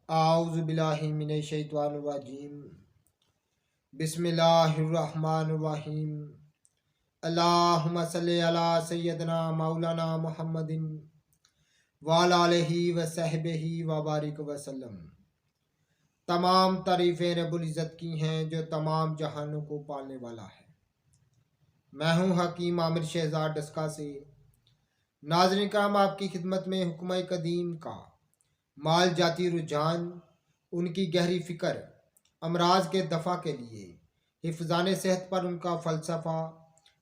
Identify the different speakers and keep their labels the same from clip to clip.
Speaker 1: आऊज़ु बिल्लाहि मिनश शैतानिर रजीम। बिस्मिल्लाहिर्रहमानिर्रहीम। अल्लाहुम्मा सल्लि अला सय्यदना मौलाना मुहम्मदिन व अला आलिहि व सहबिहि व बारिक वसल्लम। तमाम तारीफ़ें रब्बुल इज़्ज़त की हैं जो तमाम जहानों को पालने वाला है। मैं हूँ हकीम आमिर शहजाद डस्का से। नाज़रीन कराम, आपकी खिदमत में हुक्म कदीम का माल जाती रुझान, उनकी गहरी फ़िक्र, अमराज के दफ़ा के लिए हिफ़्ज़ान सेहत पर उनका फ़लसफ़ा,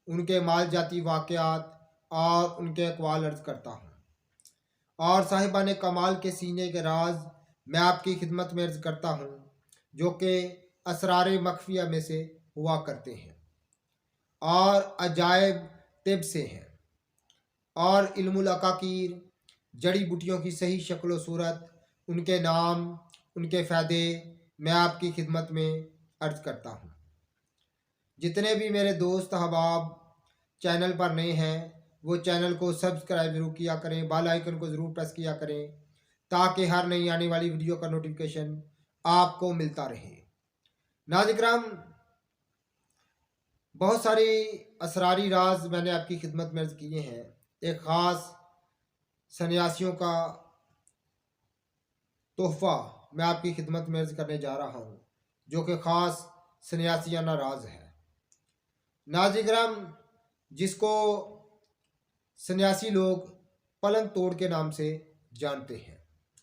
Speaker 1: उनके माल जाती वाक़यात और उनके अक़वाल अर्ज़ करता हूँ और साहिबान कमाल के सीने के राज मैं आपकी खिदमत में अर्ज़ करता हूँ, जो कि असरार मख्फिया में से हुआ करते हैं और अजायब तिब से हैं और इल्मुल अकाकीर, जड़ी बूटियों की सही शक्ल सूरत, उनके नाम, उनके फ़ायदे मैं आपकी खिदमत में अर्ज़ करता हूँ। जितने भी मेरे दोस्त अहबाब चैनल पर नए हैं वो चैनल को सब्सक्राइब ज़रूर किया करें, बेल आइकन को ज़रूर प्रेस किया करें ताकि हर नई आने वाली वीडियो का नोटिफिकेशन आपको मिलता रहे। नाज़रीन किराम, बहुत सारी असरारी राज मैंने आपकी खिदमत में अर्ज़ किए हैं। एक ख़ास सन्यासियों का तोहफ़ा मैं आपकी खिदमत में अर्ज़ करने जा रहा हूँ, जो कि ख़ास सन्यासियाना राज है। नाज़रीन किराम, जिसको सन्यासी लोग पलंग तोड़ के नाम से जानते हैं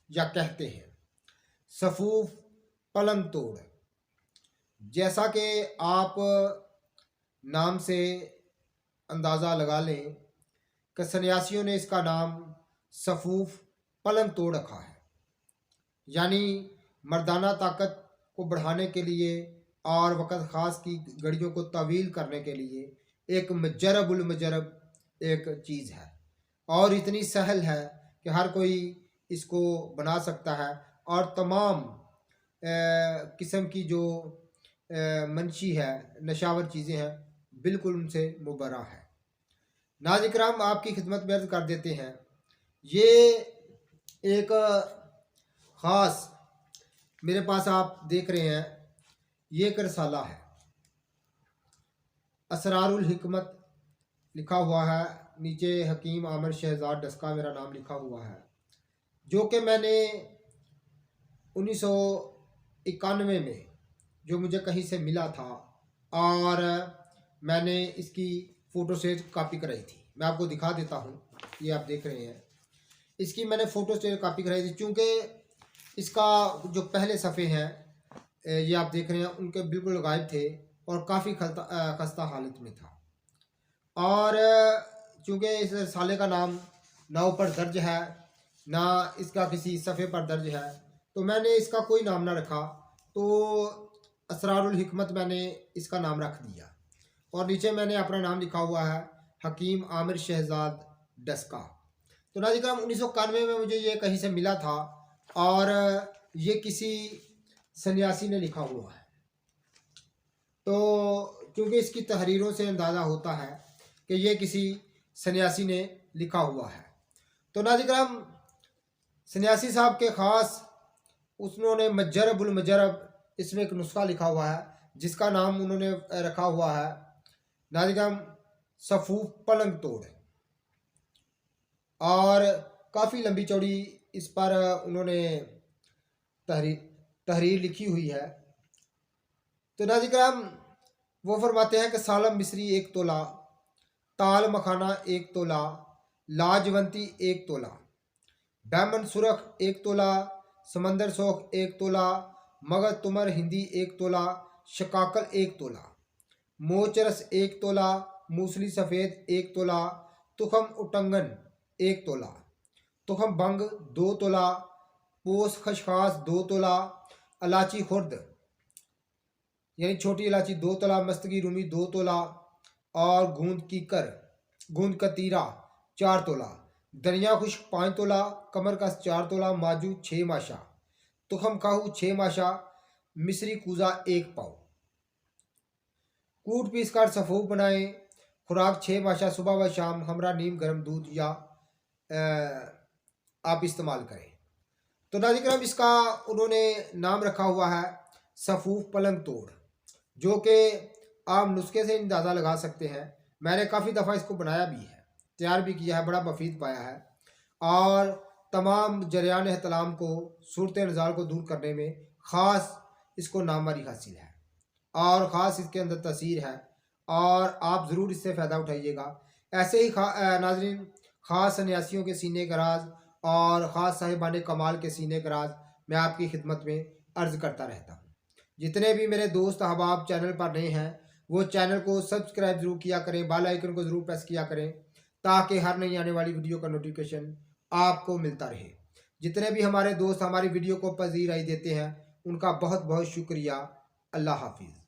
Speaker 1: या कहते हैं, सफूफ पलंग तोड़। जैसा कि आप नाम से अंदाज़ा लगा लें कि सन्यासियों ने इसका नाम सफूफ पलंग तोड़ रखा है, यानी मर्दाना ताकत को बढ़ाने के लिए और वक़्त ख़ास की घड़ियों को तवील करने के लिए एक मजरबुल मजरब एक चीज़ है और इतनी सहल है कि हर कोई इसको बना सकता है और तमाम किस्म की जो मनशी है, नशावर चीज़ें हैं, बिल्कुल उनसे मुबर्रा है। नाज़रीन किराम, आपकी खिदमत में अर्ज़ कर देते हैं, ये एक ख़ास मेरे पास आप देख रहे हैं, ये एक रसाला है, असरारुल हिकमत लिखा हुआ है, नीचे हकीम आमिर शहजाद डस्का मेरा नाम लिखा हुआ है, जो कि मैंने 1991 में जो मुझे कहीं से मिला था और मैंने इसकी फ़ोटो से कापी कराई थी। मैं आपको दिखा देता हूँ, ये आप देख रहे हैं, इसकी मैंने फ़ोटो से कापी कराई थी। चूँकि इसका जो पहले सफ़े हैं ये आप देख रहे हैं, उनके बिल्कुल गायब थे और काफ़ी खस्ता हालत में था। और चूँकि इस रसाले का नाम ना ऊपर दर्ज है ना इसका किसी सफ़े पर दर्ज है, तो मैंने इसका कोई नाम ना रखा, तो असरारुल हिकमत मैंने इसका नाम रख दिया और नीचे मैंने अपना नाम लिखा हुआ है, हकीम आमिर शहजाद डस्का। तो नाज़रीन 1991 में मुझे ये कहीं से मिला था और ये किसी सन्यासी ने लिखा हुआ है। तो क्योंकि इसकी तहरीरों से अंदाज़ा होता है कि ये किसी सन्यासी ने लिखा हुआ है। तो नाज़रीन किराम, सन्यासी साहब के ख़ास उन्होंने मजरबुल मजरब इसमें एक नुस्खा लिखा हुआ है, जिसका नाम उन्होंने रखा हुआ है, नाज़रीन किराम, सफूफ पलंग तोड़। और काफ़ी लंबी चौड़ी इस पर उन्होंने तहरीर लिखी हुई है। तो नाज़रीन किराम, वो फरमाते हैं कि सालम मिस्री 1 तोला, ताल मखाना 1 तोला, लाजवंती 1 तोला, बैमन सुरख 1 तोला, समंदर सोख 1 तोला, मगज तुमर हिंदी 1 तोला, शकाकल 1 तोला, मोचरस 1 तोला, मूसली सफ़ेद 1 तोला, तुखम उटंगन 1 तोला, तुखम बंग 2 तोला, पोस खशखास 2 तोला, इलाची खुर्द यानी छोटी इलायची 2 तोला, मस्तगी रूमी 2 तोला और गूंद कतीरा 4 तोला, दरिया खुश्क 5 तोला, कमर कस 4 तोला, माजू 6 माशा, तुखम काहू 6 माशा, मिस्री कूज़ा 1 पाव। कूट पीस कर सफ़ूफ बनाएं। खुराक 6 माशा सुबह व शाम हमरा नीम गर्म दूध या आप इस्तेमाल करें। तो नाज़रीन करम इसका उन्होंने नाम रखा हुआ है सफूफ पलंग तोड़, जो कि आप नुस्खे से अंदाज़ा लगा सकते हैं। मैंने काफ़ी दफ़ा इसको बनाया भी है, तैयार भी किया है, बड़ा मफीद पाया है और तमाम जरियान एहतलाम को, सूरत नज़ार को दूर करने में ख़ास इसको नामवारी हासिल है और ख़ास इसके अंदर तसीर है और आप ज़रूर इससे फ़ायदा उठाइएगा। ऐसे ही नाज़रीन ख़ास सन्यासियों के सीने का राज और ख़ास साहिबान कमाल के सीने का राज मैं आपकी खिदमत में अर्ज़ करता रहता हूँ। जितने भी मेरे दोस्त अहबाब चैनल पर नए हैं वो चैनल को सब्सक्राइब ज़रूर किया करें, बेल आइकन को ज़रूर प्रेस किया करें ताकि हर नई आने वाली वीडियो का नोटिफिकेशन आपको मिलता रहे। जितने भी हमारे दोस्त हमारी वीडियो को पजीराई देते हैं उनका बहुत बहुत शुक्रिया। अल्लाह हाफिज़।